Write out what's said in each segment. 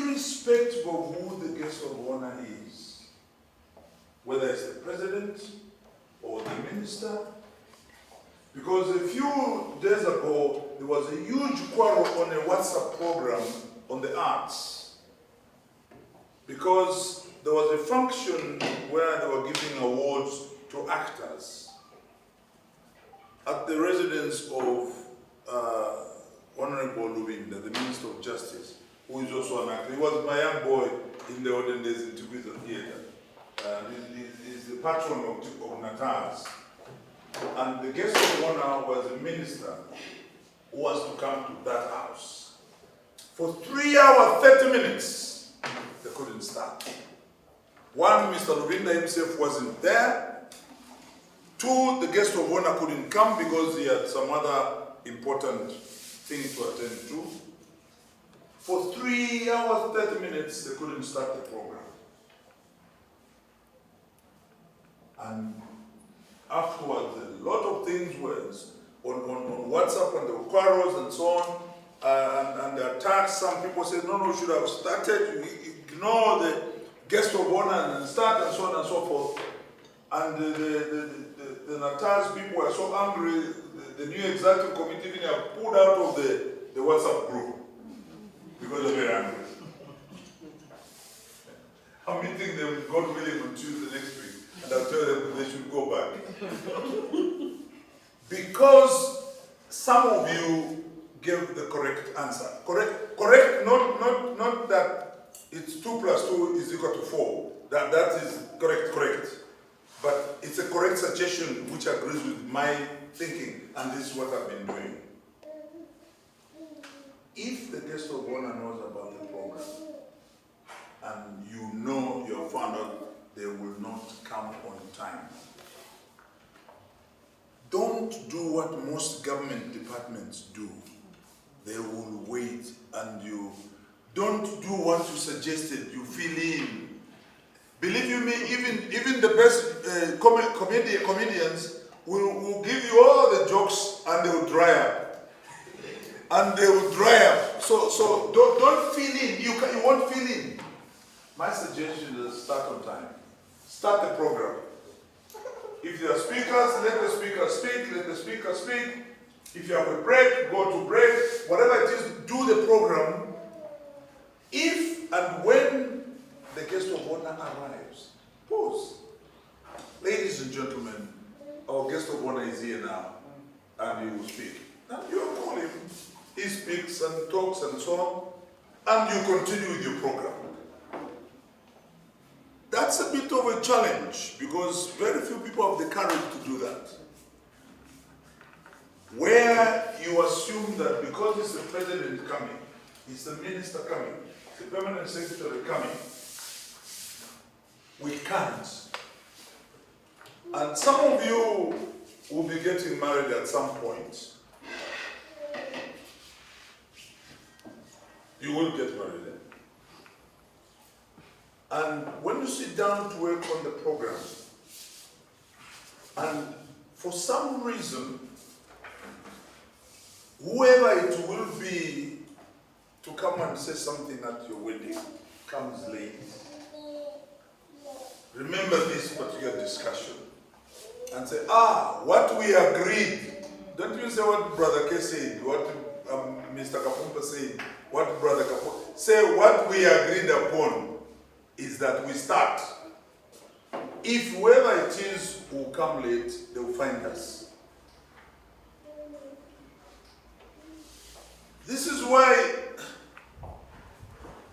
irrespective of who the guest of honor is, whether it's the president or the minister, because a few days ago there was a huge quarrel on a WhatsApp program on the arts, because there was a function where they were giving awards to actors at the residence of Honorable Lubinda, the Minister of Justice, who is also an actor. He was my young boy in the olden days in Tibisa Theatre. He's the patron of Natals. And the guest of honor was a minister who was to come to that house. For 3 hours, 30 minutes, they couldn't start. One, Mr. Lubinda himself wasn't there. Two, the guest of honor couldn't come because he had some other important thing to attend to. For 3 hours, 30 minutes, they couldn't start the program. And afterwards, a lot of things were on WhatsApp, and there were quarrels and so on, and the attacks. Some people said, no, we should have started, you ignore the guest of honor and start, and so on and so forth. And the Natas people were so angry, the new executive committee even have pulled out of the WhatsApp group because they're very angry. I'm meeting them, God willing, on Tuesday next week, and I'll tell them they should go back. Because some of you gave the correct answer. Correct, not that it's 2 + 2 is equal to 4. That is correct. But it's a correct suggestion which agrees with my thinking, and this is what I've been doing. If the guest of honor knows about the program, and you have found out they will not come on time, don't do what most government departments do. They will wait, and you don't do what you suggested. You fill in. Believe you me, even the best comedians will give you all the jokes, and they will dry up. So don't fill in. You won't fill in. My suggestion is start on time. Start the program. If there are speakers, let the speaker speak. If you have a break, go to break. Whatever it is, do the program. If and when the guest of honor arrives, pause. Ladies and gentlemen, our guest of honor is here now, and he will speak. Now you call him. He speaks and talks and so on, and you continue with your program. That's a bit of a challenge, because very few people have the courage to do that. Where you assume that because it's the president coming, it's the minister coming, the permanent secretary coming, we can't. And some of you will be getting married at some point. You will get married then. And when you sit down to work on the program, and for some reason, whoever it will be to come and say something at your wedding comes late, remember this particular discussion and say, what we agreed. Don't you say what Brother K said, what Mr. Kapumpa said, what Brother Kapumpa. Say what we agreed upon is that we start. If whoever it is will come late, they will find us. This is why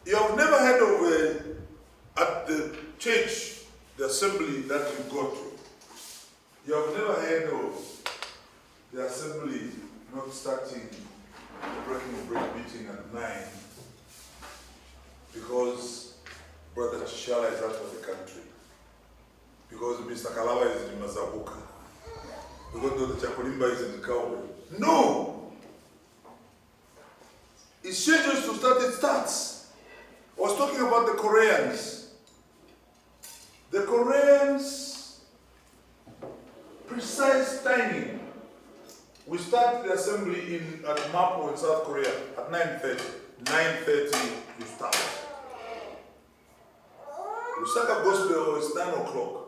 you have never heard of at the church, the assembly that you go to. You have never heard of the assembly not starting the break meeting at 9 because Brother Chishala is out of the country, because Mr. Kalawa is in Mazabuka, because the Chakulimba is in Kawe. No! It schedules to start, it starts. I was talking about the Koreans. The Koreans, precise timing. We start the assembly at Mapo in South Korea at 9:30. 9:30 you start. We start a gospel, it's 9 o'clock.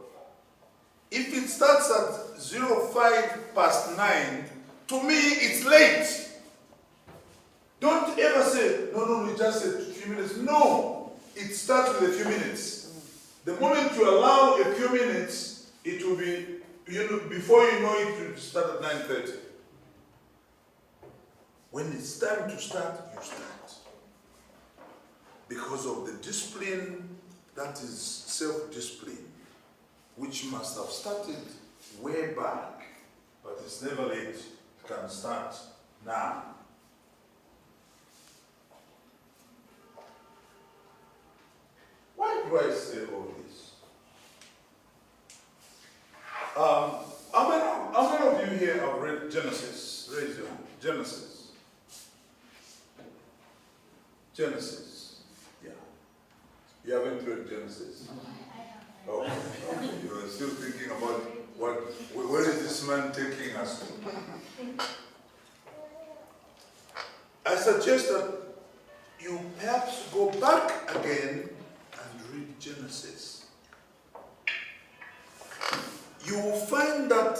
If it starts at 9:05, to me it's late. Don't ever say, no, we just said a few minutes. No, it starts with a few minutes. The moment you allow a few minutes, it will be, before you know it, will start at 9:30. When it's time to start, you start. Because of the discipline that is self-discipline, which must have started way back, but it's never late. It can start now. Why do I say all this? How many of you here have read Genesis? Raise your hand. Genesis. Genesis. Yeah. You haven't read Genesis? Oh, you are still thinking about where is this man taking us to? I suggest that you perhaps go back again and read Genesis. You will find that,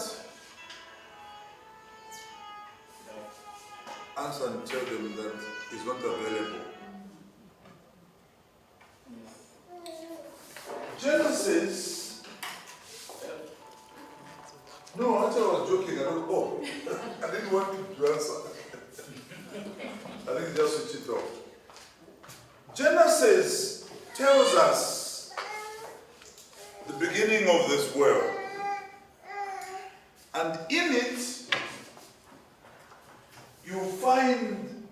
answer and tell them that it's not available. Genesis. No, actually I was joking. I didn't want you to answer. I think just switch it off. Genesis tells us the beginning of this world. And in it, you find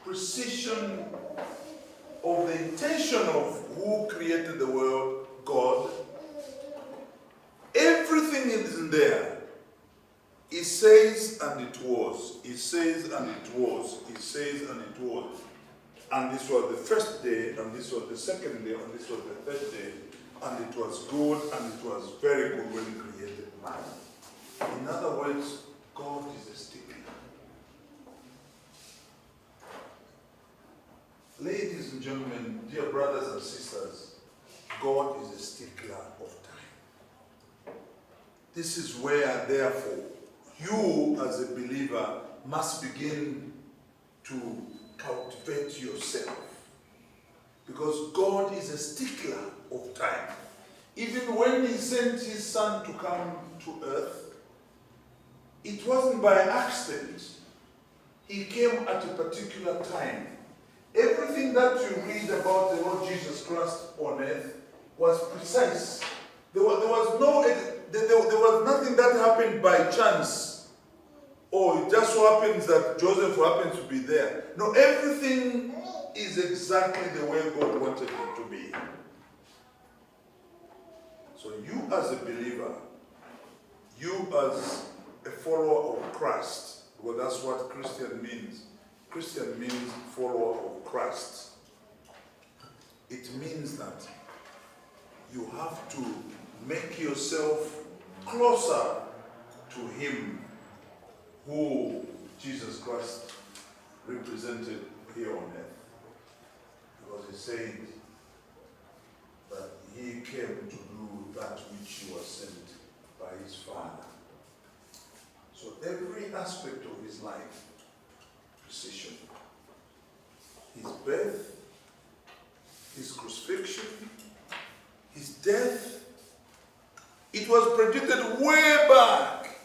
precision of the intention of who created the world, God. Everything is in there. It says and it was. It says and it was. It says and it was. And this was the first day, and this was the second day, and this was the third day. And it was good, and it was very good when he created man. In other words, God is a stickler. Ladies and gentlemen, dear brothers and sisters, God is a stickler of time. This is where, therefore, you as a believer must begin to cultivate yourself. Because God is a stickler of time. Even when he sent his son to come to earth, it wasn't by accident. He came at a particular time. Everything that you read about the Lord Jesus Christ on earth was precise. There was nothing that happened by chance. Or it just so happens that Joseph happens to be there. No, everything is exactly the way God wanted it to be. So you as a believer, you as a follower of Christ, well, that's what Christian means. Christian means follower of Christ. It means that you have to make yourself closer to him who Jesus Christ represented here on earth. Because he said that he came to do that which he was sent by his Father. So every aspect of his life, precision. His birth, his crucifixion, his death, it was predicted way back,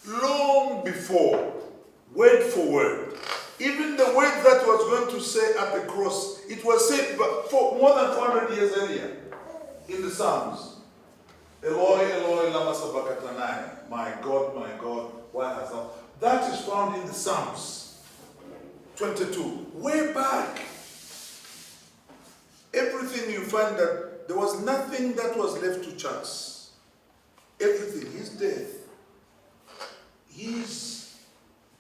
long before, word for word. Even the word that was going to say at the cross, it was said for more than 400 years earlier in the Psalms. Eloi, Eloi, lama sabachthani. My God, why hast thou? That is found in the Psalms 22, way back. Everything you find that there was nothing that was left to chance. Everything, his death, his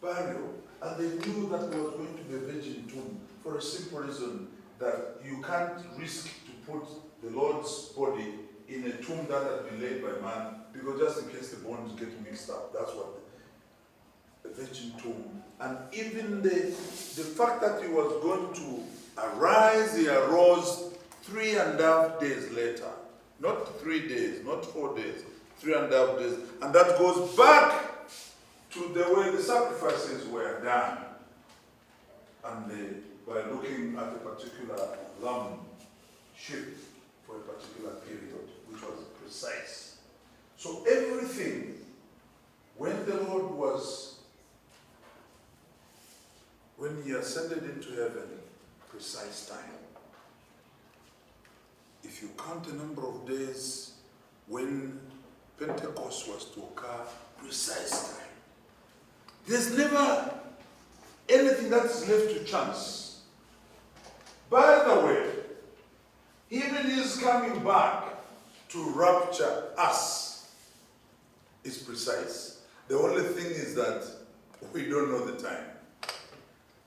burial, and they knew that there was going to be a virgin tomb for a simple reason that you can't risk to put the Lord's body in a tomb that had been laid by man, because just in case the bones get mixed up, that's what the virgin tomb. And even the fact that he was going to arise, he arose 3.5 days later. Not 3 days, not 4 days, 3.5 days. And that goes back to the way the sacrifices were done. And by looking at a particular lamb, sheep, for a particular period, which was precise. So everything, when the Lord when he ascended into heaven, precise time. If you count the number of days when Pentecost was to occur, precise time. There's never anything that is left to chance. By the way, even his coming back to rapture us is precise. The only thing is that we don't know the time.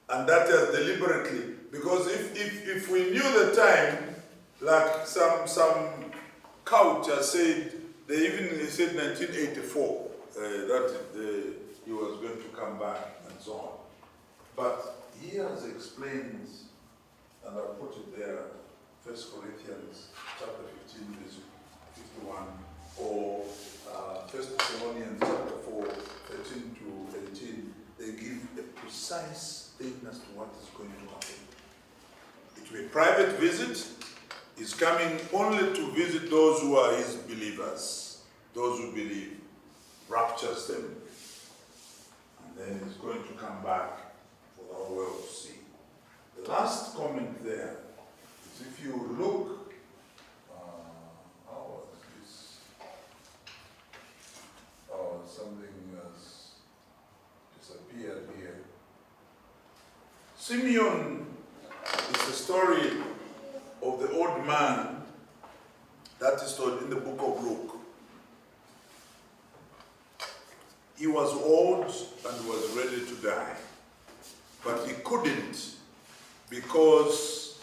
And that is deliberately, because if we knew the time, like some culture said, they even said 1984, that he was going to come back and so on. But he has explained, and I'll put it there, 1 Corinthians chapter 15, verse 51, or 1 Thessalonians chapter 4, 13 to 18. They give a precise thing as to what is going to happen. It will be a private visit. He's coming only to visit those who are his believers, those who believe, raptures them. And then he's going to come back for the whole world to see. The last comment there is, if you look, how was this? Oh, something has disappeared here. Simeon is the story of the old man that is told in the book of Luke. He was old and was ready to die, but he couldn't, because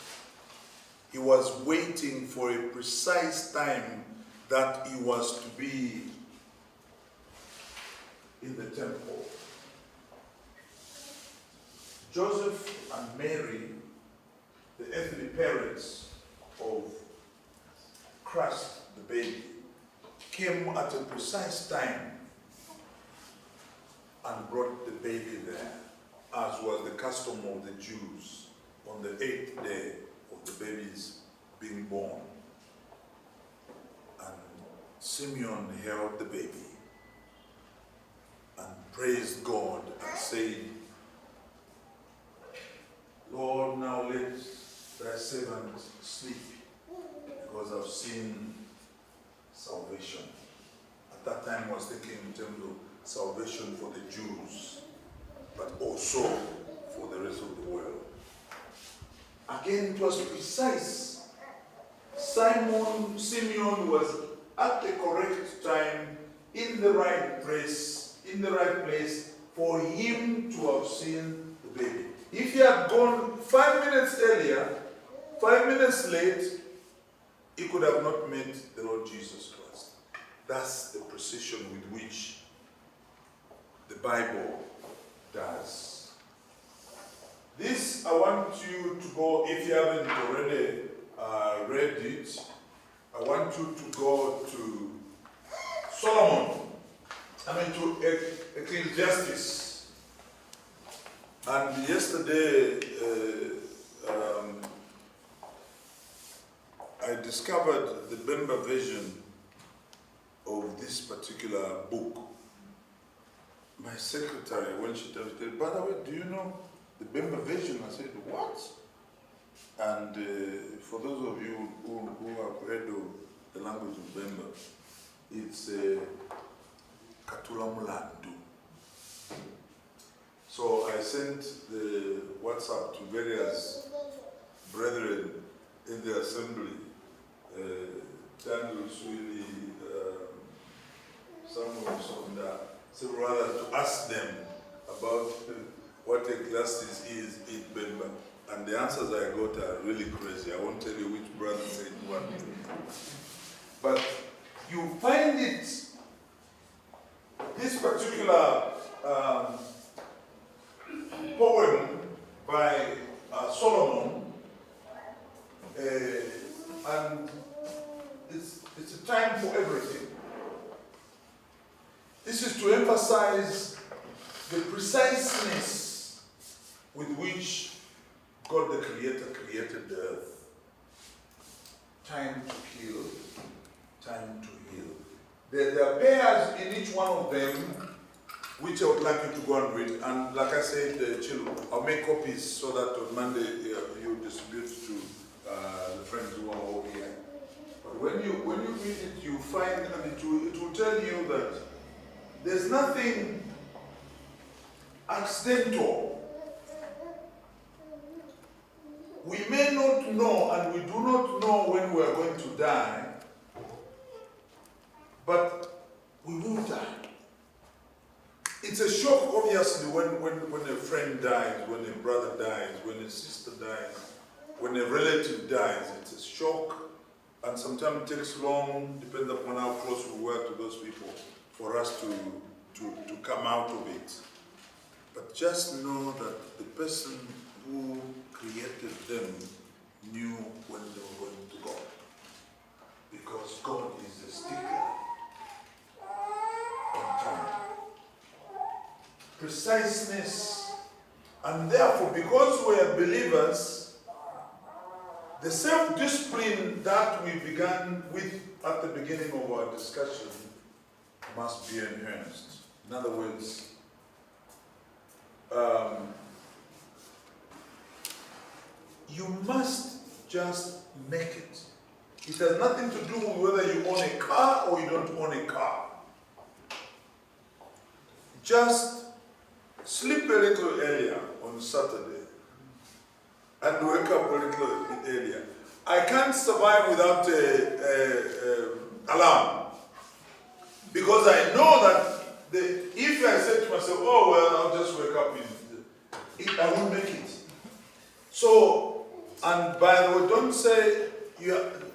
he was waiting for a precise time that he was to be in the temple. Joseph and Mary, the earthly parents of Christ, the baby, came at a precise time and brought the baby there, as was the custom of the Jews on the 8th day of the baby's being born. And Simeon held the baby and praised God and said, Lord, now let thy servant sleep, because I've seen salvation. At that time I was thinking in terms of salvation for the Jews, but also for the rest of the world. Again, it was precise. Simeon was at the correct time, in the right place, for him to have seen the baby. If he had gone 5 minutes earlier, 5 minutes late, he could have not met the Lord Jesus Christ. That's the precision with which the Bible does. This, I want you to go, if you haven't already read it, I want you to go to Solomon, to Ecclesiastes. And yesterday, I discovered the Bemba version of this particular book. My secretary, when she told me, by the way, do you know the Bemba version? I said, what? And for those of you who have heard of the language of Bemba, it's Katula Mulandu. So I sent the WhatsApp to various brethren in the assembly, Daniel Swili, Samuel Sonda, several others, to ask them about what Ecclesiastes is in Bemba. And the answers I got are really crazy. I won't tell you which brother said what. But you find it, this particular poem by Solomon This is to emphasize the preciseness with which God the Creator created the earth. Time to kill, time to heal. There are pairs in each one of them, which I would like you to go and read. And like I said, children, I'll make copies so that on Monday you distribute to the friends who are all here. But when you read it, you find, and it will tell you that there's nothing accidental. We may not know, and we do not know when we are going to die, but we will die. It's a shock, obviously, when a friend dies, when a brother dies, when a sister dies, when a relative dies. It's a shock, and sometimes it takes long, depending upon how close we were to those people, for us to come out of it. But just know that the person who created them knew when they were going to go. Because God is a sticker on time. Preciseness, and therefore, because we are believers, the self-discipline that we began with at the beginning of our discussion must be enhanced. In other words, you must just make it. It has nothing to do with whether you own a car or you don't own a car. Just sleep a little earlier on Saturday and wake up a little earlier. I can't survive without an alarm, because I know that if I say to myself, oh well, I'll just wake up, I won't make it. So, and by the way, don't say,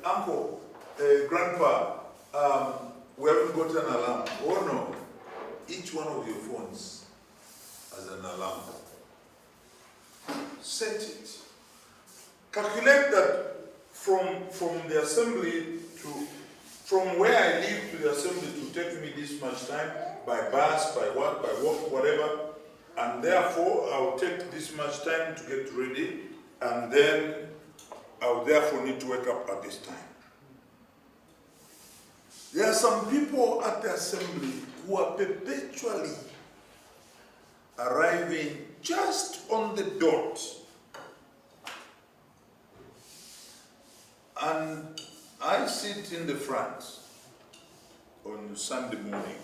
uncle, grandpa, we haven't got an alarm. Oh no, each one of your phones has an alarm. Set it. Calculate that from the assembly from where I live to the assembly to take me this much time, by bus, by walk, whatever, and therefore I will take this much time to get ready, and then I will therefore need to wake up at this time. There are some people at the assembly who are perpetually arriving just on the dot. And I sit in the front on Sunday morning.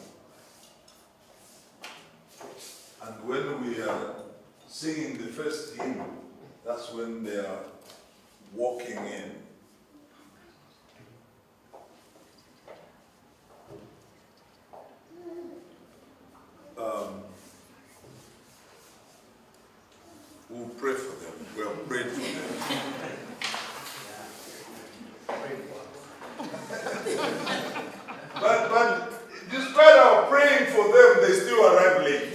And when we are singing the first hymn, that's when they are walking in. We'll pray for them. We have prayed for them. But despite our praying for them, they still arrive late.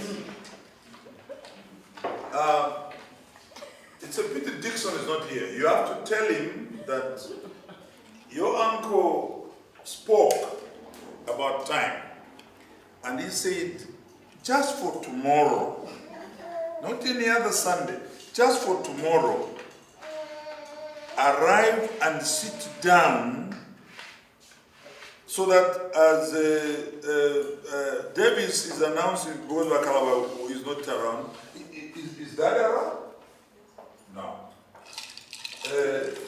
It's a pity Dixon is not here. You have to tell him that your uncle spoke about time. And he said, just for tomorrow, not any other Sunday, just for tomorrow, arrive and sit down, so that as Davis is announcing, because Wakalaba is not around, is that around? No.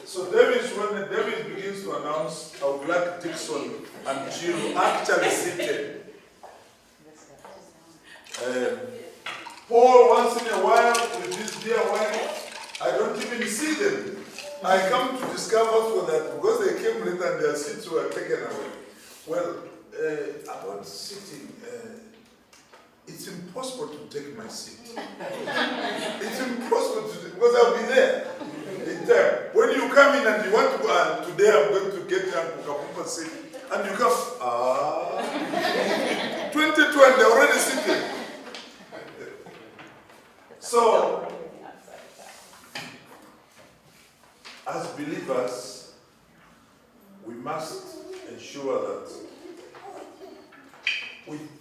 So Davis, when Davis begins to announce, I would like Dixon and Jill actually seated. Paul, once in a while, with his dear wife, I don't even see them. I come to discover that because they came later and their seats were taken away. Well, about sitting, it's impossible to take my seat. It's impossible to, because I'll be there in time. When you come in and you want to go, and today I'm going to get Mumba Kapumpa seat, and you come, 2020, they're already sitting. So, as believers, we must ensure that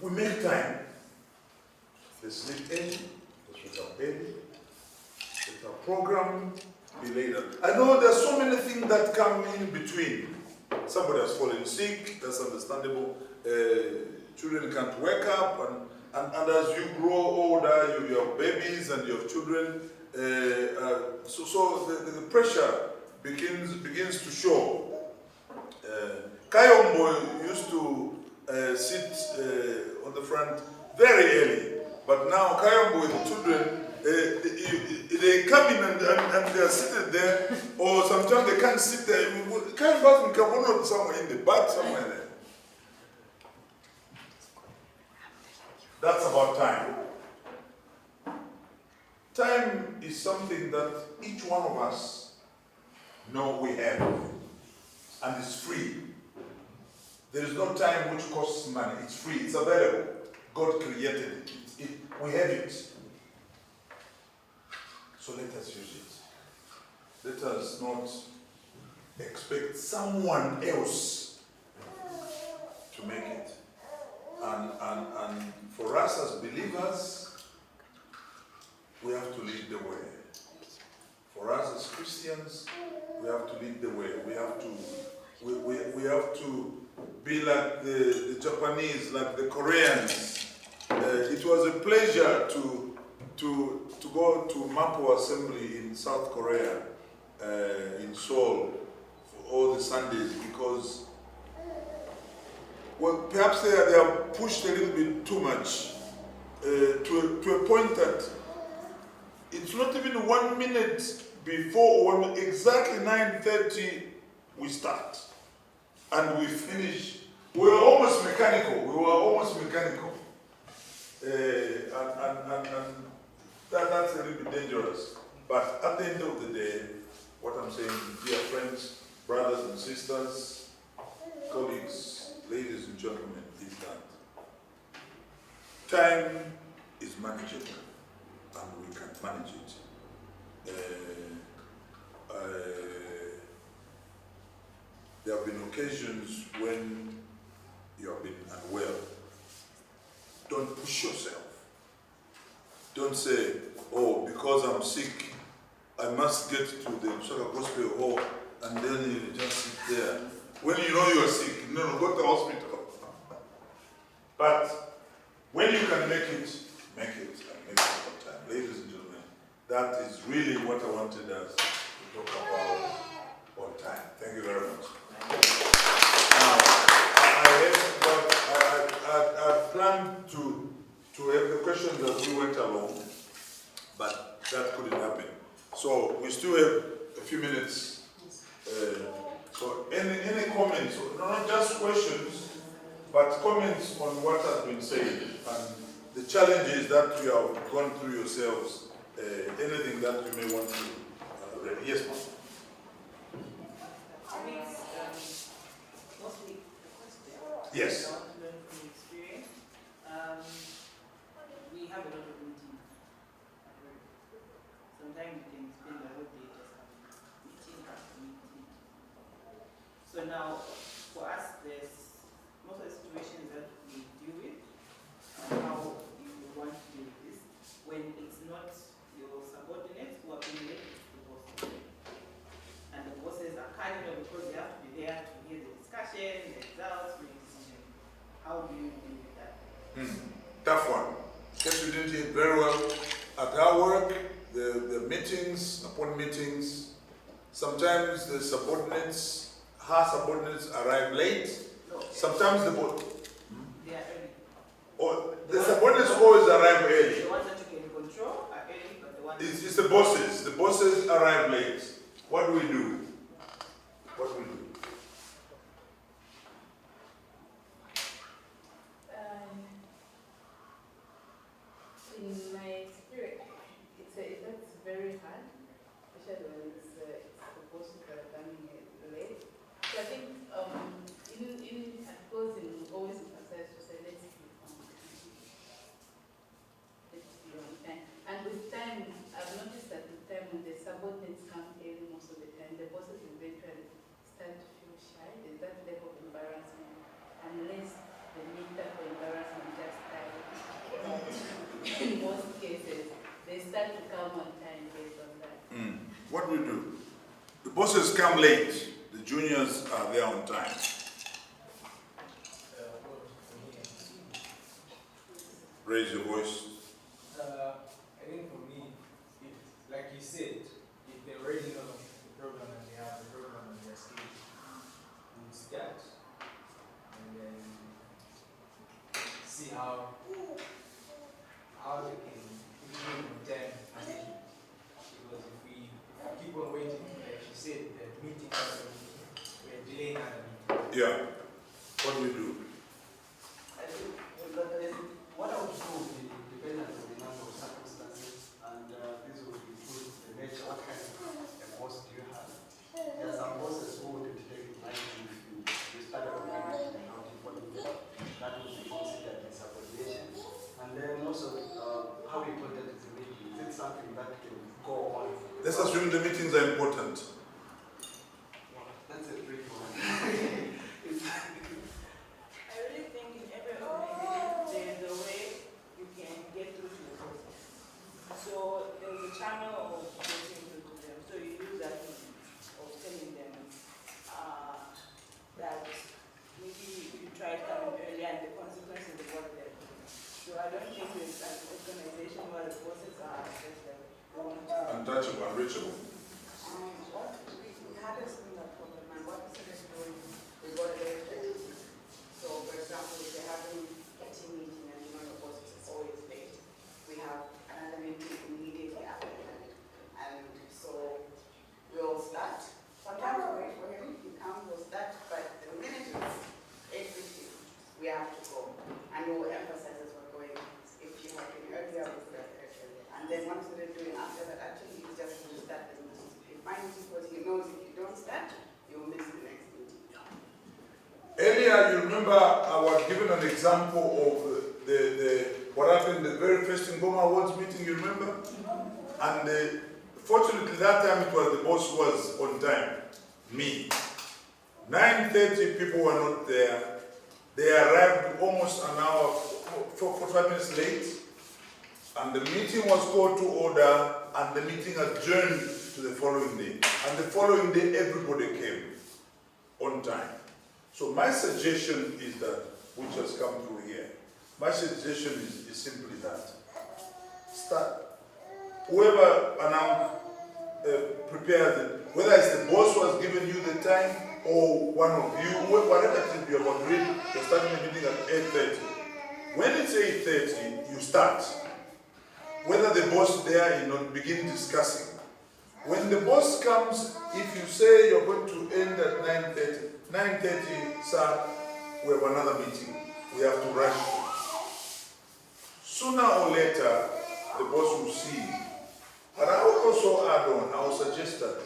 we make time. They sleep early, they wake up early, let our program be later. I know there are so many things that come in between. Somebody has fallen sick, that's understandable. Children can't wake up, and as you grow older, you have babies and you have children. So the pressure begins to show. Kayombo used to sit on the front very early, but now Kayombo with the children, they come in and they are seated there, or sometimes they can't sit there. Kayombo can come somewhere in the back, somewhere there. That's about time. Time is something that each one of us know we have, and it's free. There is no time which costs money. It's free. It's available. God created it. We have it. So let us use it. Let us not expect someone else to make it. And for us as believers, we have to lead the way. For us as Christians, we have to lead the way. We have to be like the Japanese, like the Koreans. It was a pleasure to go to Mapo Assembly in South Korea, in Seoul, for all the Sundays, because well, perhaps they are pushed a little bit too much to a point that it's not even 1 minute before, exactly 9:30 we start. And we finish. We were almost mechanical. And that's a little bit dangerous. But at the end of the day, what I'm saying, dear friends, brothers and sisters, colleagues, ladies and gentlemen, is that time is manageable, and we can manage it. There have been occasions when you have been unwell. Don't push yourself. Don't say, oh, because I'm sick, I must get to the Msaka Gospel Hall, and then you just sit there. When you know you're sick, no, go to the hospital. But when you can make it, and make it on time. Ladies and gentlemen, that is really what I wanted us to talk about on time. Thank you very much. Now, I planned to have the questions as we went along, but that couldn't happen. So we still have a few minutes. So any comments, not just questions, but comments on what has been said and the challenges that you have gone through yourselves. Anything that you may want to yes, ma'am. Mostly the question. Yes. I want to learn from experience. We have a lot of meetings at work. Sometimes you can spend the whole day just having meeting after meeting. So now, for us, there's most of the situations that we deal with, how you want to deal with this, when it's not your subordinates who are being led, it's the boss. And the bosses are kind of, because they have to be there to hear the discussion, the results, make decisions. How do you deal with that? Tough one. Guess we didn't hear very well. At our work, the meetings, upon meetings, sometimes the subordinates, her subordinates arrive late. No, Sometimes the boss. they are early. Or the subordinates always arrive early. The ones that you can control are early, but the ones It's the bosses. The bosses arrive late. What do we do? What do we do? In my experience, that's very hard, especially when it's the bosses that are coming late. So I think in articles in always emphasize to say let's be on time. And with time, I've noticed that with time when the subordinates come early most of the time, the bosses eventually start to feel shy. There's that level of embarrassment, unless they meet that embarrassment what we do? The bosses come late, the juniors are there on time. Raise your voice. I think for me, if, like you said, if they already know the program and they have the program on their stage, we would start and then see how they can improve on time. Because if we keep on waiting, like you said, the meeting after meeting, we're delaying other meetings. Yeah. What do you do? I think what I would do will depend on the number of circumstances, and this will include the nature, what kind of a boss do you have. There are some bosses who would take it lightly if you start a meeting and not informing them. That would be considered insubordination. And then also, how important is the meeting? Is it something that can go on? Let's assume the meetings are important. That's a tricky one. I really think in every organization there is a way you can get through to the process. So there is a channel of getting through to them. So you use that means of telling them that maybe you tried coming earlier and the consequences of what they're doing. So I don't think there's an organization where the process are just like Untouchable, unreachable. What we had a similar problem, and what we started doing, we got a very flexible. So, for example, if they're having a team meeting and you know the boss is always late, we have another meeting immediately after that. And so we'll start. Sometimes we wait for him, he comes, we'll start, but the minute it's 8:50, we have to go. And we will emphasize as we're going. If you have been earlier, we'll start earlier. And then once we're doing after that, actually, it's just to start the meeting. If mine is because he knows if you don't start, you'll miss the next meeting. Earlier, you remember I was given an example of what happened the very first Ngoma Awards meeting, you remember? And fortunately, that time it was the boss who was on time, me. 9:30 people were not there. They arrived almost an hour, 45 minutes late. And the meeting was called to order, and the meeting adjourned to the following day. And the following day, everybody came on time. So my suggestion is that, which has come through here, my suggestion is simply that. Start. Whoever prepares it, whether it's the boss who has given you the time, or one of you, whatever it is you have agreed, you're starting the meeting at 8:30. When it's 8:30, you start. Whether the boss is there, you know, begin discussing. When the boss comes, if you say you're going to end at 9:30, sir, we have another meeting. We have to rush. Sooner or later, the boss will see you. But I will also add on, I will suggest that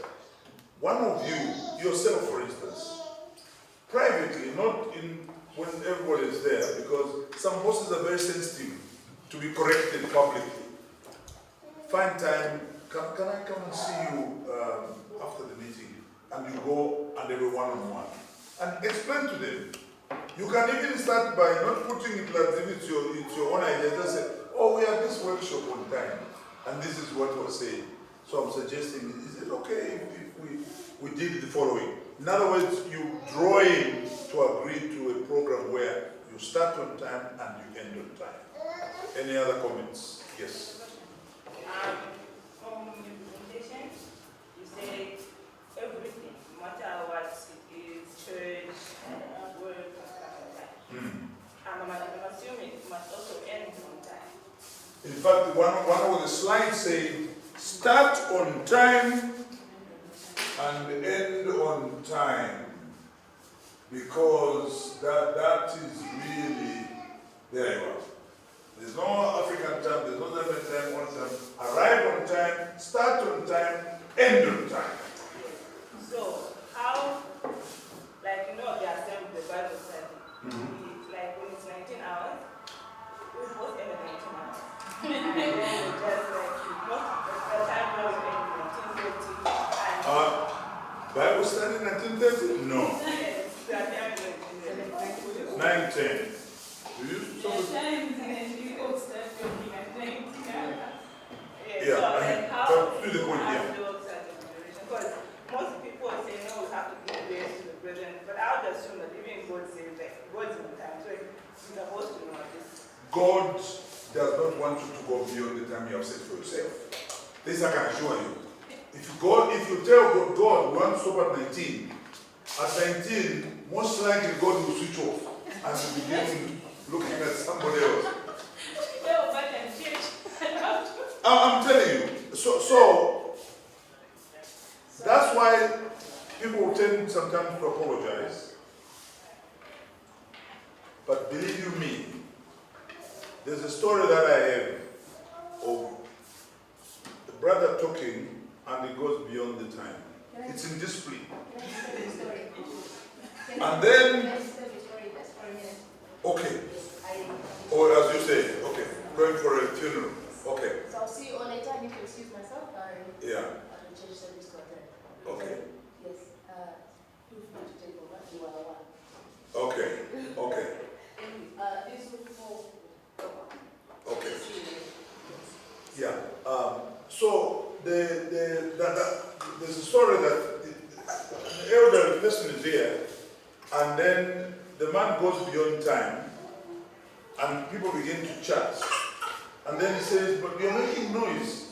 one of you, yourself for instance, privately, not in when everybody is there, because some bosses are very sensitive to be corrected publicly. Find time, can I come and see you after the meeting? And you go and they will one-on-one. And explain to them. You can even start by not putting it like if it's your own idea. Just say, oh, we have this workshop on time. And this is what we're saying. So I'm suggesting, is it okay if we did the following? In other words, you draw in to agree to a program where you start on time and you end on time. Any other comments? Yes. From the presentation, you say everything, no matter what it is, church, work, and I'm assuming it must also end on time. In fact, one of the slides said, start on time and end on time, because that is really very well. There's no African time, there's no German time, one time. Arrive on time, start on time, end on time. So, how, like, you know, the assembly, the Bible study, like when it's 19 hours, we're supposed to end at 19 hours. And then we just like, most of the time now we end 19:30 and Bible study 1930? No. yes, the time is 9:10. Do you Yeah, so like how to the point, yeah. after work started, God does not want you to go beyond the time you have set for yourself. This I can assure you. If you tell God, we want to stop at 19, at 19, most likely God will switch off and will begin looking at somebody else. No, but I'm changed. I'm telling you. So that's why people tend sometimes to apologize. But believe you me, there's a story that I have of the brother talking and it goes beyond the time. It's in display. And then, okay, or as you say, okay, going for a funeral, okay. So I'll see you all later. I need to excuse myself. Yeah. I can change service to a Okay. Yes. Feel free to take over. You are one. Okay. Okay. This will fall. Okay. Yeah. So there's a story that the elder person is here, and then the man goes beyond time, and people begin to chat, and then he says, "But you're making noise."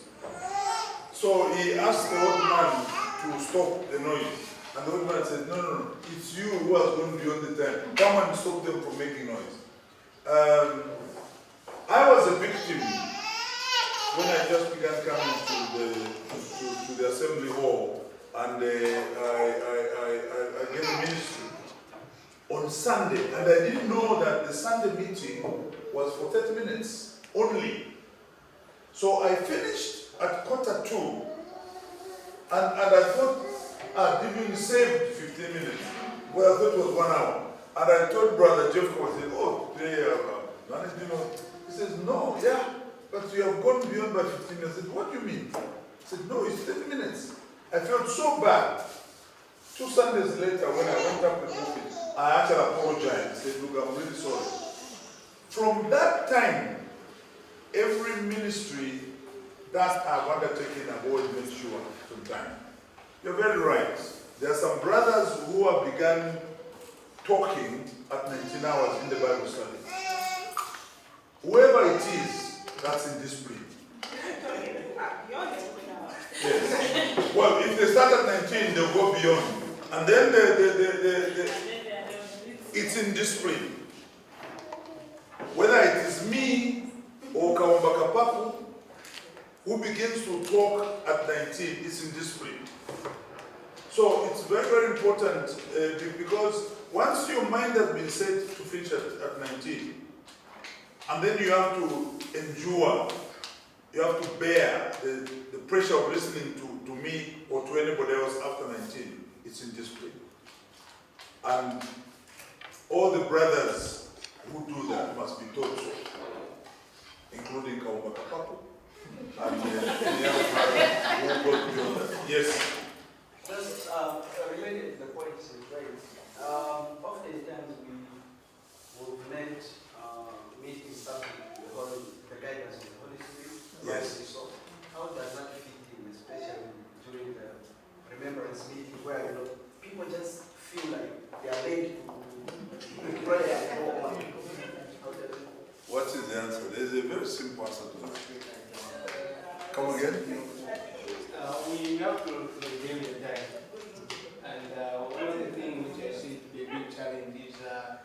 So he asked the old man to stop the noise, and the old man said, "No, it's you who has gone beyond the time. Come and stop them from making noise." I was a victim when I just began coming to the assembly hall, and I gave a ministry on Sunday, and I didn't know that the Sunday meeting was for 30 minutes only. So I finished at 1:45, and I thought I'd even saved 15 minutes. Well, I thought it was 1 hour. And I told Brother Jeff, I said, "Oh, today managed, you know." He says, "No, yeah, but you have gone beyond by 15 minutes." I said, "What do you mean?" He said, "No, it's 30 minutes. I felt so bad. 2 Sundays later, when I went up the pulpit, I actually apologized. I said, "Look, I'm really sorry." From that time, every ministry that I've undertaken, I've always made sure sometime. You're very right. There are some brothers who have begun talking at 19 hours in the Bible study. Whoever it is, that's in display. Yes. Well, if they start at 19, they'll go beyond. And then it's in display. Whether it is me or Mumba Kapumpa who begins to talk at 19, it's in display. So it's very, very important because once your mind has been set to finish at 19, and then you have to endure, you have to bear the pressure of listening to me or to anybody else after 19, it's in display. And all the brothers who do that must be taught so, including Mumba Kapumpa and the other brother who goes beyond that. Yes. Just related to the point you raised, oftentimes we've made meetings subject to the guidance of the Holy Spirit. Yes. So how does that fit in, especially during the remembrance meeting where people just feel like they are led to pray and go on? What is the answer? There's a very simple answer to that. Come again? We have to regain the time. And one of the things which I see to be a big challenge is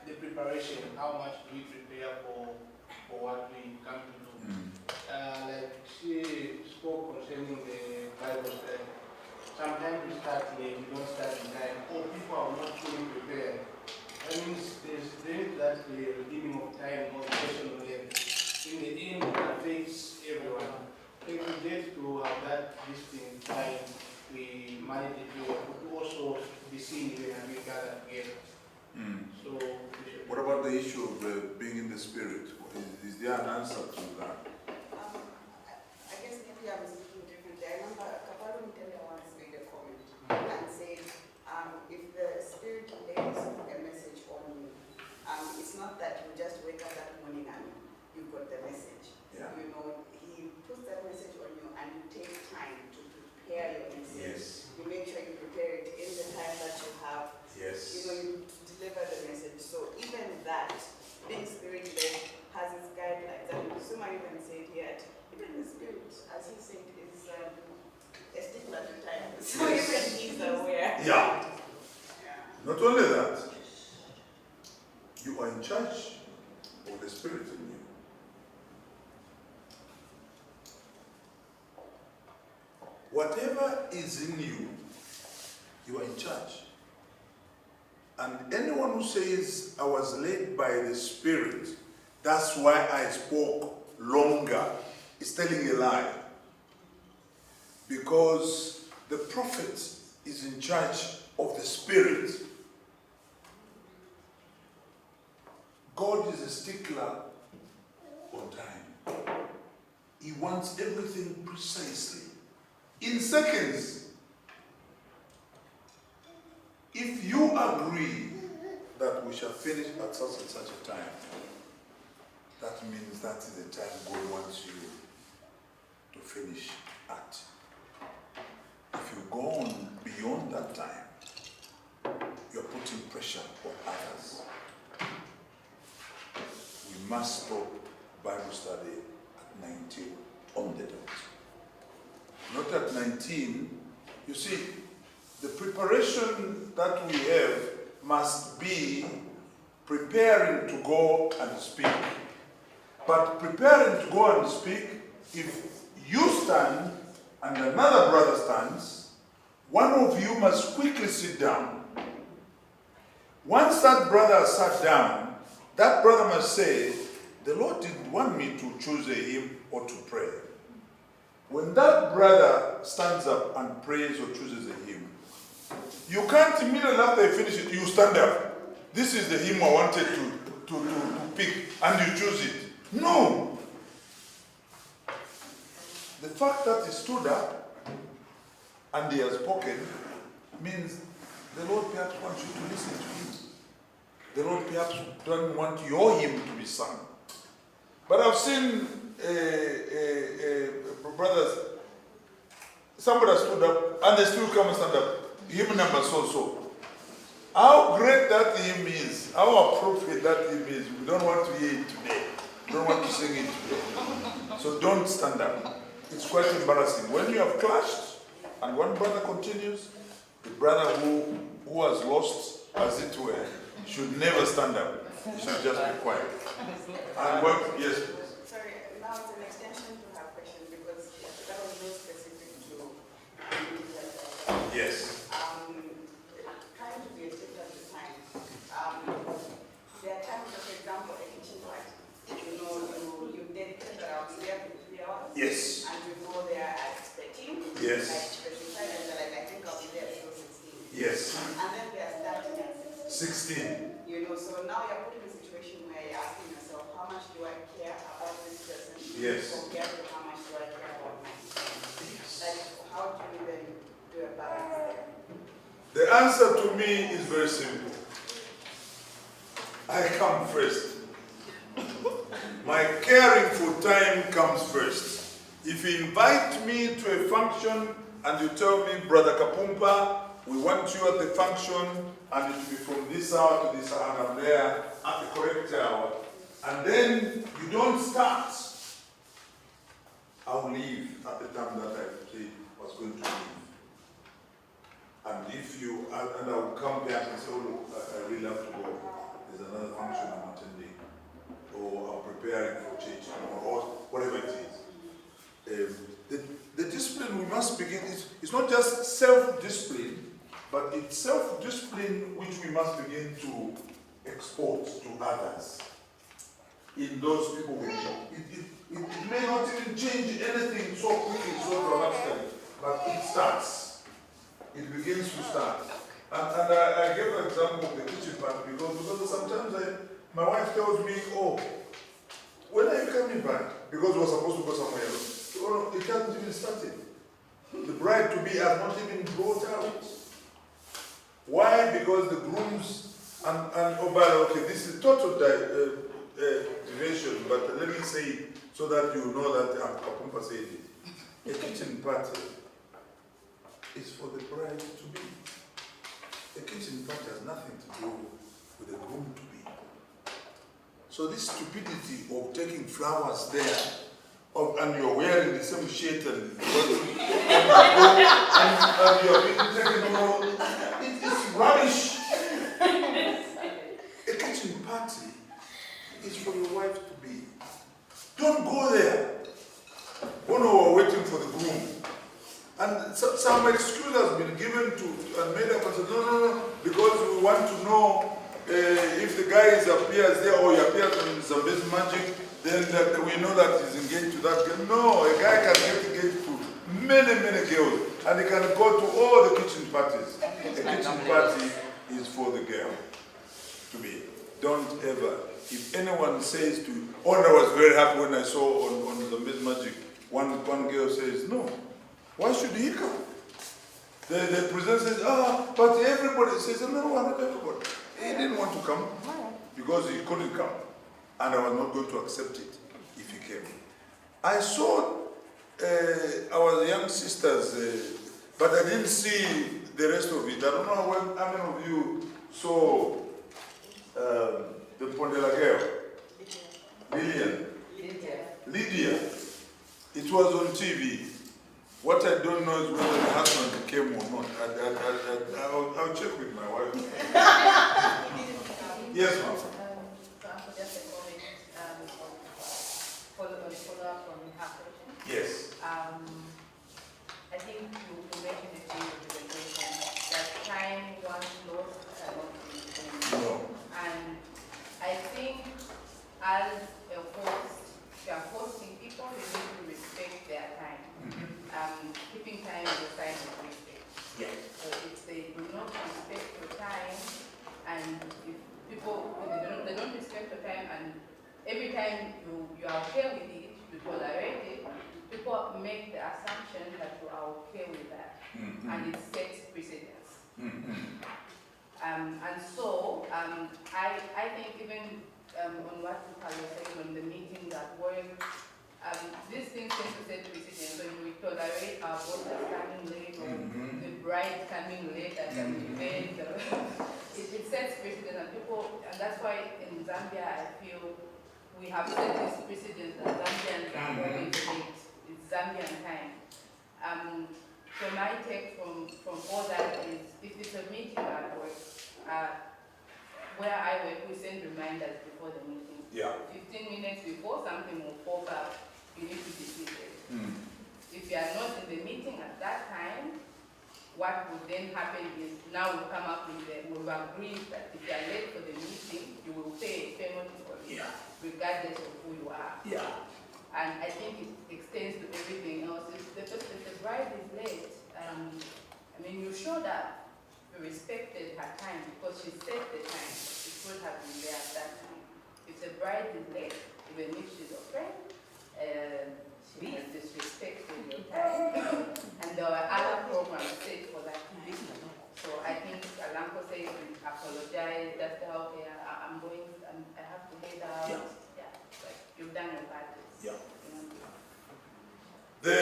the preparation. How much do we prepare for what we come to do? Like she spoke concerning the Bible study. Sometimes we start late, we don't start in time, or people are not fully prepared. That means there's that redeeming of time or personal level. In the end, it affects everyone. If we get to have that discipline time, we manage it well, but also be seen when we gather together. So, what about the issue of being in the spirit? Is there an answer to that? I guess maybe I was thinking differently. I remember Kaparo Mtende once made a comment and said, if the spirit lays a message on you, it's not that you just wake up that morning and you've got the message. Yeah. You know, he puts that message on you and you take time to prepare your message. Yes. You make sure you prepare it in the time that you have. Yes. You know, you deliver the message. So even that, being spirit-led, has its guidelines. spirit, as he said, is a stigma to time. So even he's aware. Yeah. Yeah. Not only that, you are in charge of the spirit in you. Whatever is in you, you are in charge. And anyone who says, I was led by the Spirit, that's why I spoke longer, is telling a lie. Because the prophet is in charge of the Spirit. God is a stickler on time. He wants everything precisely. In seconds. If you agree that we shall finish at such and such a time, that means that is the time God wants you to finish at. If you go on beyond that time, you're putting pressure on others. We must stop Bible study at 19 on the dot. Not at 19. You see, the preparation that we have must be preparing to go and speak. But preparing to go and speak, if you stand and another brother stands, one of you must quickly sit down. Once that brother sat down, that brother must say, the Lord didn't want me to choose a hymn or to pray. When that brother stands up and prays or chooses a hymn, you can't immediately after you finish it, you stand up. This is the hymn I wanted to pick, and you choose it. No! The fact that he stood up and he has spoken means the Lord perhaps wants you to listen to him. The Lord perhaps doesn't want your hymn to be sung. But I've seen brothers, somebody stood up and they still come and stand up. Hymn number so. How great that hymn is, how appropriate that hymn is, we don't want to hear it today. We don't want to sing it today. So don't stand up. It's quite embarrassing. When you have clashed and one brother continues, the brother who has lost, as it were, should never stand up. He should just be quiet. And what? Yes. Sorry, now it's an extension to her question because that was not specific to. Yes. Trying to be a step at a time. There are times, for example, a kitchen party. You dedicate around 3 hours. Yes. And you go there at 13. Yes. Like specified, and like I think I'll be there till 16. Yes. And then they are starting at 16. So now you're put in a situation where you're asking yourself, how much do I care about this person? Yes. Compared to how much do I care about myself? Like, how do you then do a balance there? The answer to me is very simple. I come first. My caring for time comes first. If you invite me to a function and you tell me, Brother Kapumpa, we want you at the function and it will be from this hour to this hour and I'm there at the correct hour. And then you don't start. I'll leave at the time that I said was going to leave. And if you, and I will come back and say, oh look, I really have to go. There's another function I'm attending. Or I'm preparing for church or whatever it is. The discipline we must begin is not just self-discipline, but it's self-discipline which we must begin to export to others. In those people we meet. It may not even change anything so quickly, so dramatically, but it starts. It begins to start. And I gave an example of the kitchen part because sometimes my wife tells me, oh, when are you coming back? Because we were supposed to go somewhere else. Oh, no, it hasn't even started. The bride-to-be has not even brought out. Why? Because the grooms okay, this is total deviation, but let me say it so that you know that Kapumpa said it. A kitchen party is for the bride-to-be. A kitchen party has nothing to do with the groom-to-be. So this stupidity of taking flowers there and you're wearing the same shirt and you're being taken over. It's rubbish. A kitchen party is for your wife to be. Don't go there when we're waiting for the groom. And some excuse has been given to and made up and said, no, because we want to know if the guy appears there or he appears on Zambia's magic, then that we know that he's engaged to that girl. No, a guy can get engaged to many girls and he can go to all the kitchen parties. A kitchen party is for the girl to be. Don't ever, if anyone says to you, oh, I was very happy when I saw on Zambia's magic, one girl says, no, why should he come? The presenter says, but everybody says, no, not everybody. He didn't want to come because he couldn't come. And I was not going to accept it if he came. I saw our young sisters, but I didn't see the rest of it. I don't know how many of you saw the Pondela girl, Lydia. It was on TV. What I don't know is whether the husband came or not. I'll check with my wife. Yes, ma'am. So I'm just a comment follow up on her question. Yes. I think you mentioned it in the presentation that time once lost cannot be regained. No. And I think as a host, if you are hosting people, you need to respect their time. Keeping time is a sign of respect. Yeah. So if they do not respect your time, and if people they don't respect your time, and every time you are okay with it, you tolerate it, people make the assumption that you are okay with that, and it sets precedence. And so I think even on what Carlos said on the meetings at work, these things tend to set precedence. So we tolerate our voters coming late or the bride coming late at an event. It sets precedence, and that's why in Zambia I feel we have set this precedence that Zambians are always late. It's Zambian time. So my take from all that is, if it's a meeting at work, where I work, we send reminders before the meeting. Yeah. 15 minutes before something will pop up, you need to be seated. If you are not in the meeting at that time, what would then happen is now we've come up with we've agreed that if you are late for the meeting, you will pay a penalty for it, regardless of who you are. Yeah. And I think it extends to everything else. If the bride is late, you showed up, you respected her time because she set the time. She could have been there at that time. If the bride is late, even if she's a friend, she has disrespected your time. And there were other programs set for that time. So I think Alanko says we apologize, that's how okay, I have to head out. Yeah. But you've done your part. Yeah. The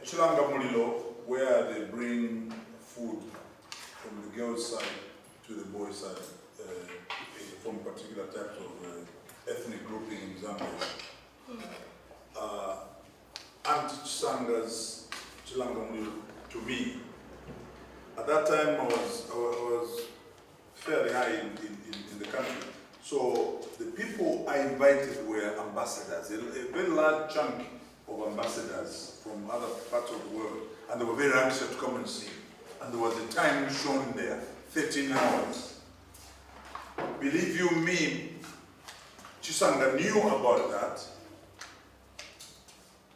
Chilanga Mulilo, where they bring food from the girls' side to the boys' side, from particular types of ethnic grouping in Zambia. Auntie Chisanga's Chilanga Mulilo, to me, at that time I was fairly high in the country. So the people I invited were ambassadors, a very large chunk of ambassadors from other parts of the world, and they were very anxious to come and see. And there was a time shown there, 13 hours. Believe you me, Chisanga knew about that.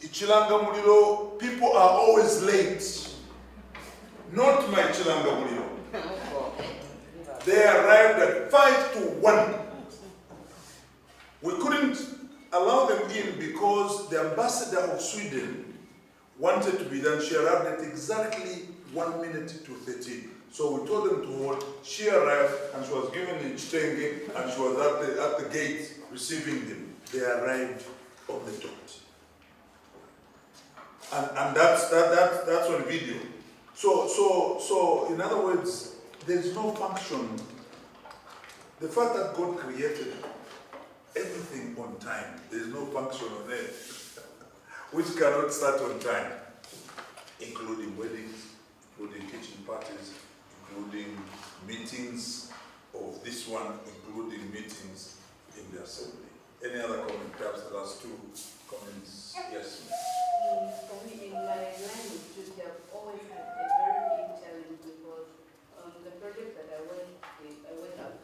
Ichilanga Mulilo, people are always late. Not my Chilanga Mulilo. They arrived at 5 to 1. We couldn't allow them in because the ambassador of Sweden wanted to be done. She arrived at exactly 1 minute to 13. So we told them to hold. She arrived and she was given the Chitenge and she was at the gate receiving them. They arrived on the dot. And that's on video. So in other words, there's no function. The fact that God created everything on time. There is no function on earth which cannot start on time, including weddings, including kitchen parties, including meetings of this one, including meetings in the assembly. Any other comment? Perhaps the last two comments. Yes. For me, in my line of duty, I've always had a very big challenge because the project that I'm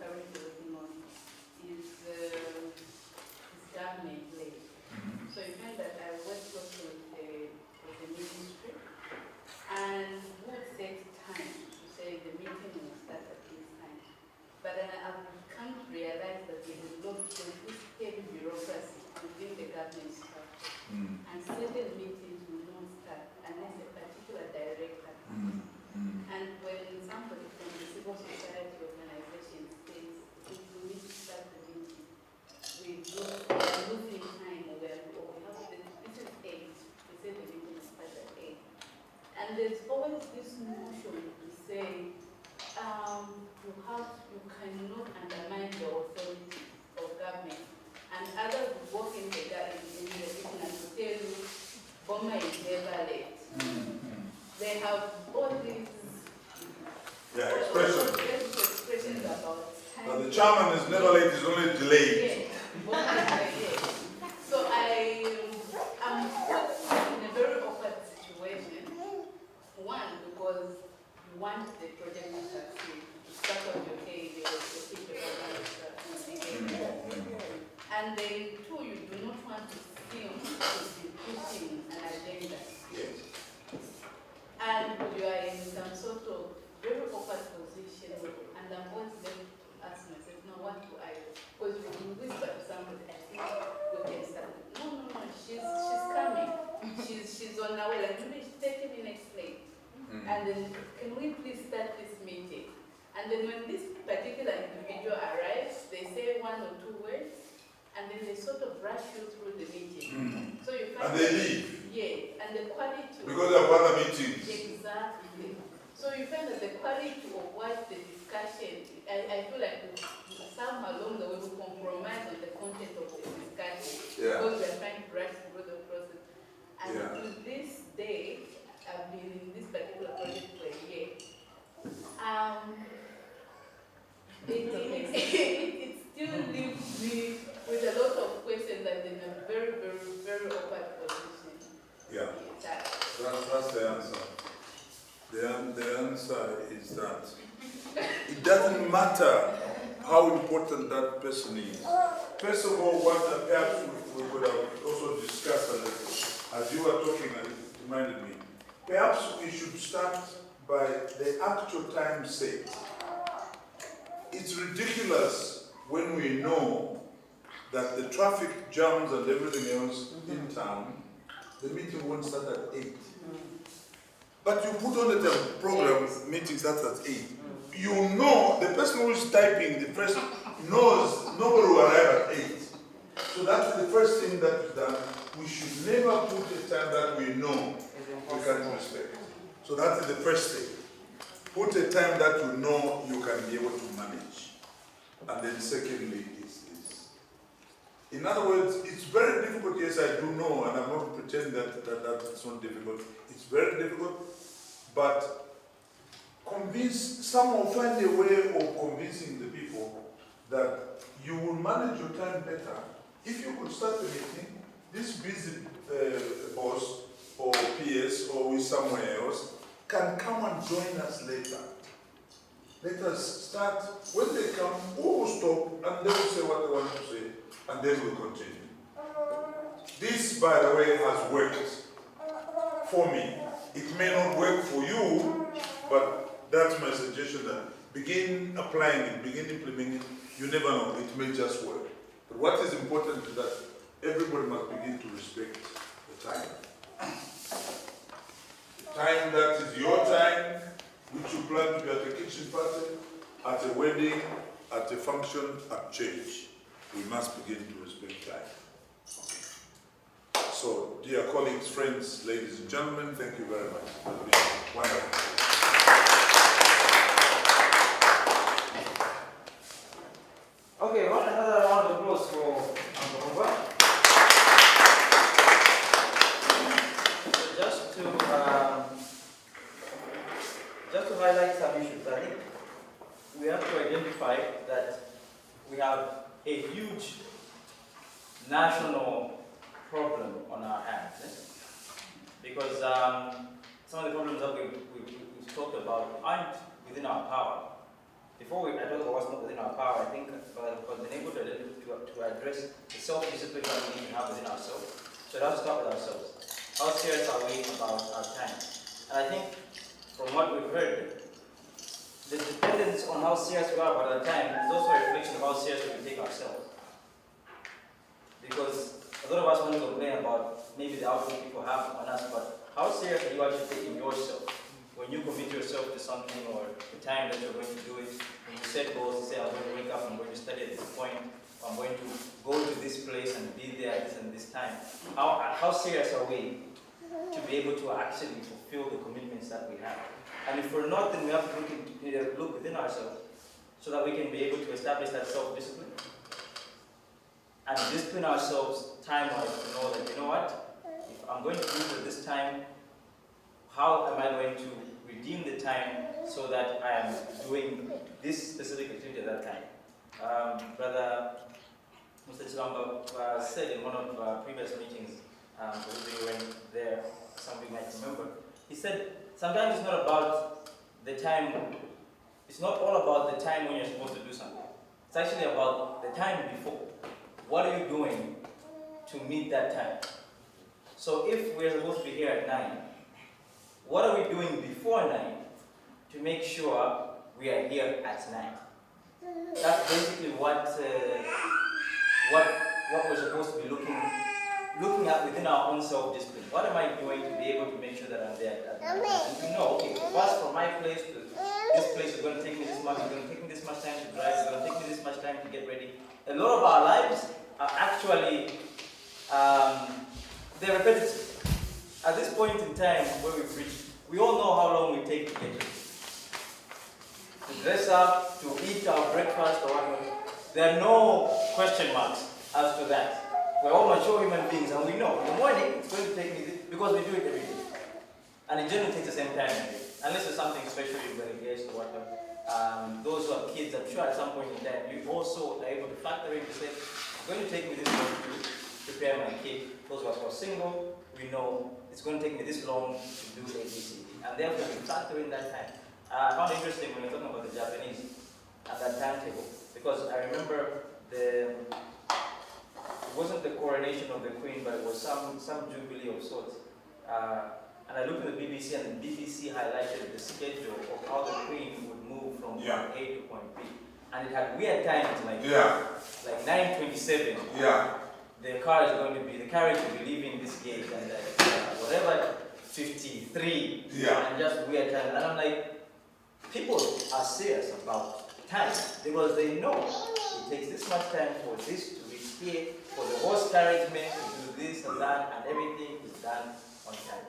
currently working on is government-led. So you find that I work closely with the ministry, and would set time to say the meeting will start at this time. But then I've come to realize that there is this heavy bureaucracy within the government structure, and certain meetings will not start unless a particular director. And when somebody from the civil society organization says, if we need to start the meeting, we are losing time, or we have this is 8, we say the meeting will start at 8. And there's always this notion to say, you cannot undermine the authority of government. And others will walk in the meeting and will tell you, Boma is never late. They have all these expressions about time. But the chairman is never late, he's only delayed. So I'm put in a very awkward situation. One, because you want the project to succeed. You start on your day, you keep the program. And then two, you do not want to seem to be pushing an agenda. Yes. And you are in some sort of very awkward position, and I'm always left to ask myself, now what do I do? Because when you whisper to somebody, I think we can start. No, she's coming. She's on our way, like maybe she's 30 minutes late. And then, can we please start this meeting? And then when this particular individual arrives, they say 1 or 2 words, and then they sort of rush you through the meeting. So you find And they leave. Yeah, and the quality. Because they have other meetings. Exactly. So you find that the quality of what the discussion, I feel like some along the way we compromise on the content of the discussion. Because we are trying to rush through the process. And to this day, I've been in this particular project for a year. It still leaves me with a lot of questions and in a very, very, very awkward position. Yeah. That's the answer. The answer is that it doesn't matter how important that person is. First of all, what perhaps we could have also discussed a little, as you were talking, and it reminded me, perhaps we should start by the actual time set. It's ridiculous when we know that the traffic jams and everything else in town, the meeting won't start at 8. But you put on the program, meeting starts at 8. You know, the person who is typing, the person knows nobody will arrive at 8. So that's the first thing that is done. We should never put a time that we know we can respect. So that's the first thing. Put a time that you know you can be able to manage. And then secondly is this. In other words, it's very difficult. Yes, I do know, and I'm not pretending that it's not difficult. It's very difficult, but someone find a way of convincing the people that you will manage your time better. If you could start the meeting, this busy boss or PS or with somewhere else can come and join us later. Let us start. When they come, we will stop and they will say what they want to say, and then we'll continue. This, by the way, has worked for me. It may not work for you, but that's my suggestion, that begin applying it, begin implementing it. You never know, it may just work. But what is important is that everybody must begin to respect the time. The time that is your time, which you plan to be at a kitchen party, at a wedding, at a function, at church. We must begin to respect time. So, dear colleagues, friends, ladies and gentlemen, thank you very much. It's been wonderful. Okay, one another round of applause for identified that we have a huge national problem on our hands. Because some of the problems that we've talked about aren't within our power. Before I talk about what's not within our power, I think we've been able to address the self-discipline that we need to have within ourselves. So let's start with ourselves. How serious are we about our time? And I think from what we've heard, the dependence on how serious we are about our time is also a reflection of how seriously we take ourselves. Because a lot of us want to complain about maybe the outlook people have on us, but how serious are you actually taking yourself? When you commit yourself to something or the time that you're going to do it, when you set goals to say, I'm going to wake up, I'm going to study at this point, I'm going to go to this place and be there at this and this time. How serious are we to be able to actually fulfill the commitments that we have? And if we're not, then we have to look within ourselves so that we can be able to establish that self-discipline and discipline ourselves time-wise to know that, you know what, if I'm going to do it at this time, how am I going to redeem the time so that I am doing this specific activity at that time? Brother Mr. Chilamba said in one of our previous meetings, we went there, some of you might remember, he said, sometimes it's not about the time, it's not all about the time when you're supposed to do something. It's actually about the time before. What are you doing to meet that time? So if we're supposed to be here at 9, what are we doing before 9 to make sure we are here at 9? That's basically what we're supposed to be looking at within our own self-discipline. What am I doing to be able to make sure that I'm there at 9? And you know, okay, first from my place to this place is going to take me this much, it's going to take me this much time to drive, it's going to take me this much time to get ready. A lot of our lives are actually, they're repetitive. At this point in time where we've reached, we all know how long we take to get ready. To dress up, to eat our breakfast or whatnot. There are no question marks as to that. We're all mature human beings and we know in the morning it's going to take me this, because we do it every day. And it generally takes the same time every day. Unless there's something special you're going to guess or whatever. Those who have kids, I'm sure at some point in time, you also are able to factor in to say, it's going to take me this long to prepare my kid. Those of us who are single, we know it's going to take me this long to do ABC. And therefore, we factor in that time. I found it interesting when you're talking about the Japanese and that timetable, because I remember it wasn't the coronation of the Queen, but it was some jubilee of sorts. And I looked at the BBC, and the BBC highlighted the schedule of how the Queen would move from point A to point B. And it had weird times, like 9:27. The carriage will be leaving this gate, and whatever, 53. And just weird times. And I'm like, people are serious about time because they know it takes this much time for this to reach here, for the horse carriage men to do this and that, and everything is done on time.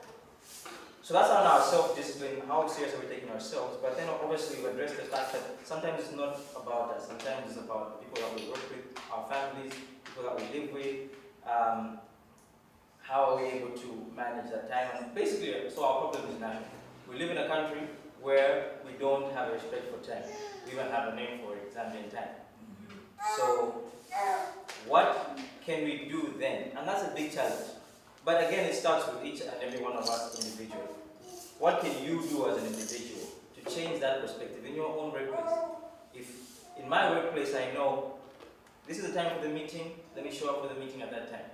So that's on our self-discipline, how serious are we taking ourselves, but then obviously we address the fact that sometimes it's not about us, sometimes it's about the people that we work with, our families, people that we live with, how are we able to manage that time. And basically, so our problem is now, we live in a country where we don't have respect for time. We even have a name for it, Zambian time. So what can we do then? And that's a big challenge. But again, it starts with each and every one of us individually. What can you do as an individual to change that perspective in your own workplace? If in my workplace I know this is the time for the meeting, let me show up for the meeting at that time.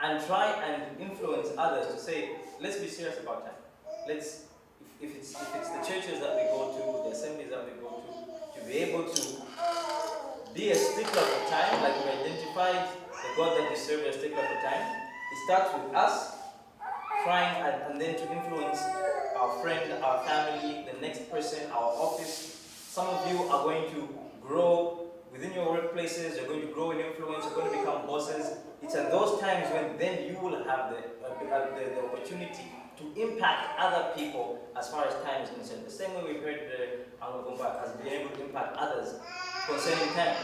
And try and influence others to say, let's be serious about time. Let's, if it's the churches that we go to, the assemblies that we go to be able to be a stickler for time, like we identified the God that we serve as a stickler for time. It starts with us trying and then to influence our friend, our family, the next person, our office. Some of you are going to grow within your workplaces, you're going to grow in influence, you're going to become bosses. It's at those times when then you will have the opportunity to impact other people as far as time is concerned. The same way we heard Mumba Kapumpa has been able to impact others concerning time.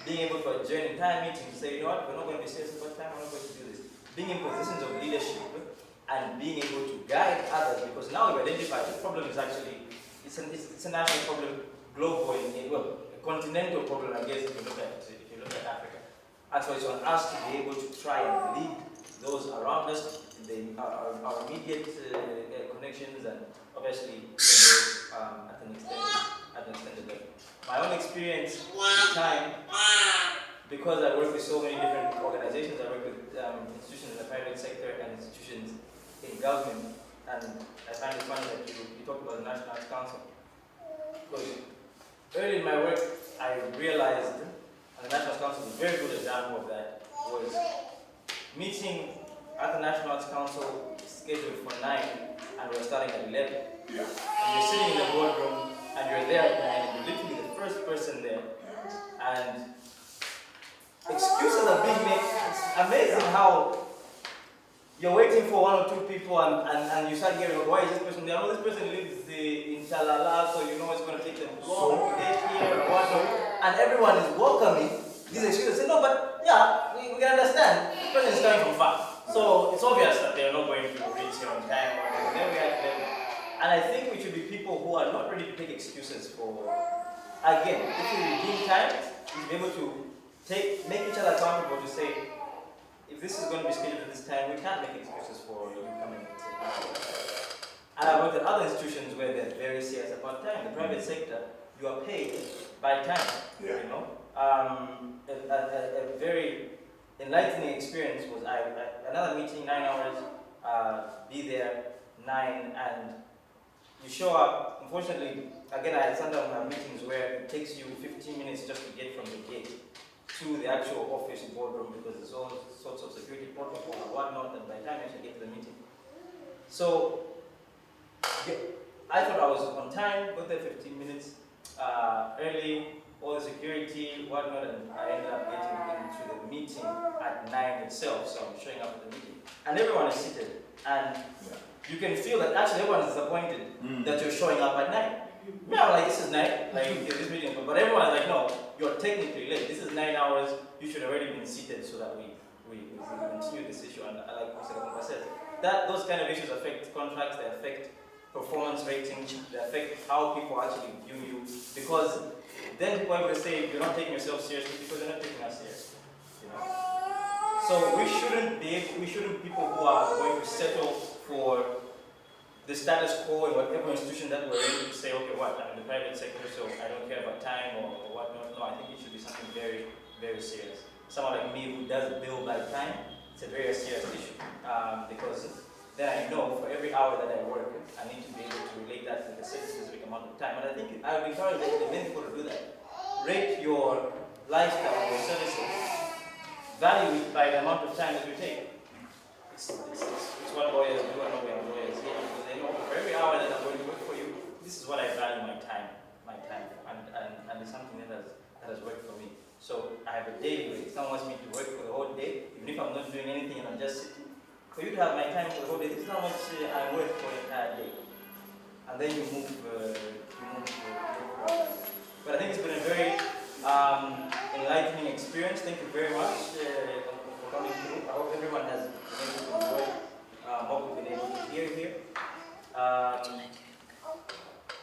Being able to adjourn entire meetings and say, you know what, we're not going to be serious about time, we're not going to do this. Being in positions of leadership and being able to guide others, because now we've identified this problem is actually, it's a national problem, global, continental problem, I guess, if you look at Africa. And so it's on us to be able to try and lead those around us, our immediate connections, and obviously even those at an extended level. My own experience in time, because I work with so many different organizations, I work with institutions in the private sector and institutions in government, and I find it funny that you talk about the National Arts Council. Because early in my work, I realized, and the National Arts Council is a very good example of that, was meeting at the National Arts Council scheduled for 9, and we're starting at 11. And you're sitting in the boardroom, and you're there at 9, and you're literally the first person there. And excuses are being made. It's amazing how you're waiting for one or two people, and you start hearing, why is this person there? Oh, this person lives in Chalala, so you know it's going to take them long to get here or whatnot. And everyone is welcoming these excuses. Say, no, but yeah, we can understand. This person is coming from far. So it's obvious that they're not going to reach here on time. Or then we have them. And I think we should be people who are not ready to take excuses for, again, if we redeem time, we should be able to make each other accountable to say, if this is going to be scheduled at this time, we can't make excuses for you coming. And I worked at other institutions where they're very serious about time. The private sector, you are paid by time. Yeah. You know, a very enlightening experience was another meeting, 9 hours, be there 9, and you show up. Unfortunately, again, I sometimes have meetings where it takes you 15 minutes just to get from the gate to the actual office boardroom, because there's all sorts of security protocol and whatnot, and by the time you actually get to the meeting. So I thought I was on time, got there 15 minutes early, all the security, whatnot, and I ended up getting into the meeting at 9 itself, so I'm showing up at the meeting. And everyone is seated, and you can feel that actually everyone is disappointed that you're showing up at 9. Yeah, like this is 9, like this meeting, but everyone is like, no, you're technically late. This is 9 hours, you should already been seated so that we continue this issue. And like Mr. Kapumpa said, those kind of issues affect contracts, they affect performance ratings, they affect how people actually view you, because then people are able to say you're not taking yourself seriously because you're not taking us seriously. You know? So we shouldn't be people who are going to settle for the status quo in whatever institution that we're in, to say, okay, what, I'm in the private sector, so I don't care about time or whatnot. No, I think it should be something very, very serious. Someone like me who does bill by time, it's a very serious issue, because then I know for every hour that I work, I need to be able to relate that to the specific amount of time. And I think I would encourage many people to do that. Rate your lifestyle, your services, value it by the amount of time that you take. It's what lawyers do. I know we have lawyers here, because they know for every hour that I'm going to work for you, this is what I value my time, and it's something that has worked for me. So I have a daily rate. Someone wants me to work for the whole day, even if I'm not doing anything and I'm just sitting. For you to have my time for the whole day, this is how much I'm worth for the entire day. And then you move. But I think it's been a very enlightening experience. Thank you very much for coming through. I hope everyone has been able to enjoy what we've been able to hear here.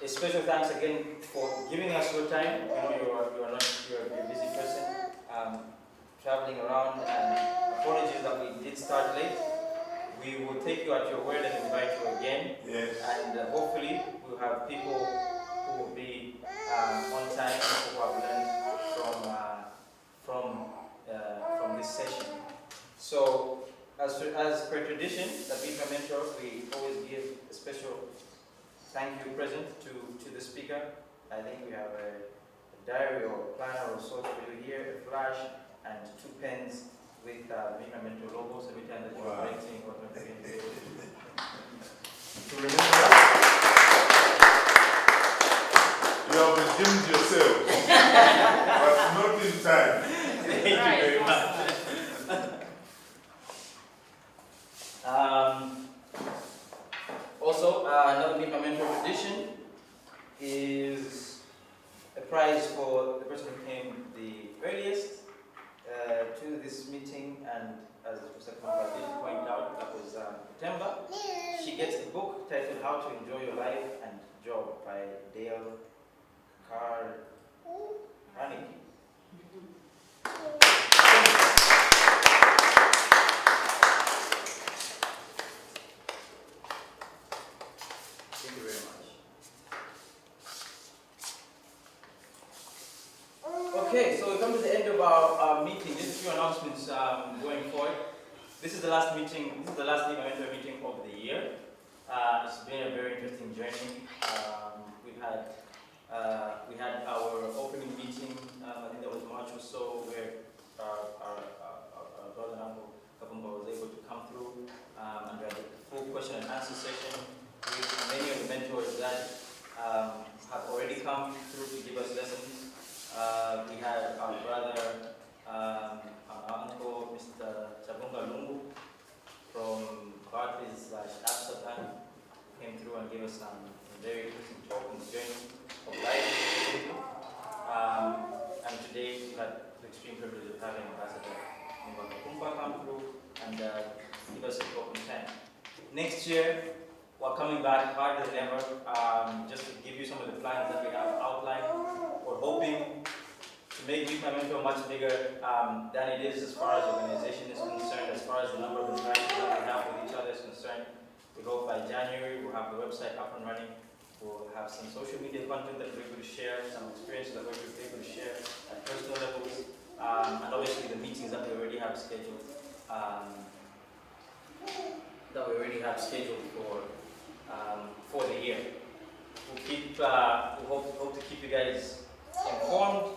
A special thanks again for giving us your time. I know you're a busy person, traveling around, and apologies that we did start late. We will take you at your word and invite you again. Yes. And hopefully we'll have people who will be on time, people who have learned from this session. So, as per tradition, that we mentor, we always give a special thank you present to the speaker. I think we have a diary or planner or sort for you here, a flash, and 2 pens with Mumba Mentor logos every time that you're writing or not being able to remember. You have redeemed yourself, but not in time. Thank you very much. Also, another Mumba Mentor tradition is a prize for the person who came the earliest to this meeting, and as Mr. Kapumpa did point out, that was September. She gets a book titled How to Enjoy Your Life and Job by Dale panicking. Thank you very much. Okay, so we come to the end of our meeting. Just a few announcements going forward. This is the last meeting. This is the last Liga Mentor meeting of the year. It's been a very interesting journey. We had our opening meeting. I think that was March or so, where our brother and uncle Kapumpa was able to come through and we had a full question and answer session with many of the mentors that have already come through to give us lessons. We had our brother, our uncle, Mr. Chabunga Lungu from Barclays/Absa, came through and gave us some very interesting talk on the journey of life. And today we had the extreme privilege of having Ambassador Mumba Kapumpa come through and give us a talk on 10. Next year, we're coming back harder than ever. Just to give you some of the plans that we have outlined, we're hoping to make Youth Mentor much bigger than it is as far as the organization is concerned, as far as the number of interactions that we have with each other is concerned. We hope by January we'll have the website up and running. We'll have some social media content that we're able to share, some experiences that we're able to share at personal levels, and obviously the meetings that we already have scheduled. For the year. We'll hope to keep you guys informed.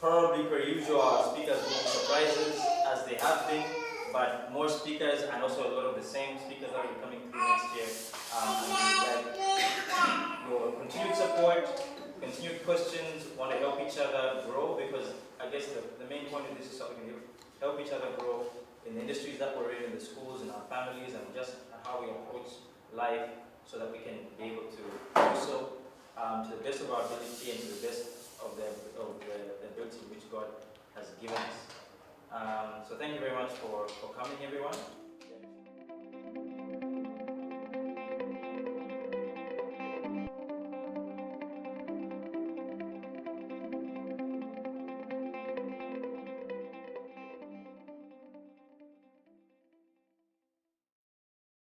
Probably per usual, our speakers will be surprises as they have been, but more speakers and also a lot of the same speakers that will be coming through next year. And we'd like your continued support, continued questions, want to help each other grow, because I guess the main point of this is so we can help each other grow in the industries that we're in the schools, in our families, and just how we approach life so that we can be able to do so to the best of our ability and to the best of the ability which God has given us. So thank you very much for coming, everyone.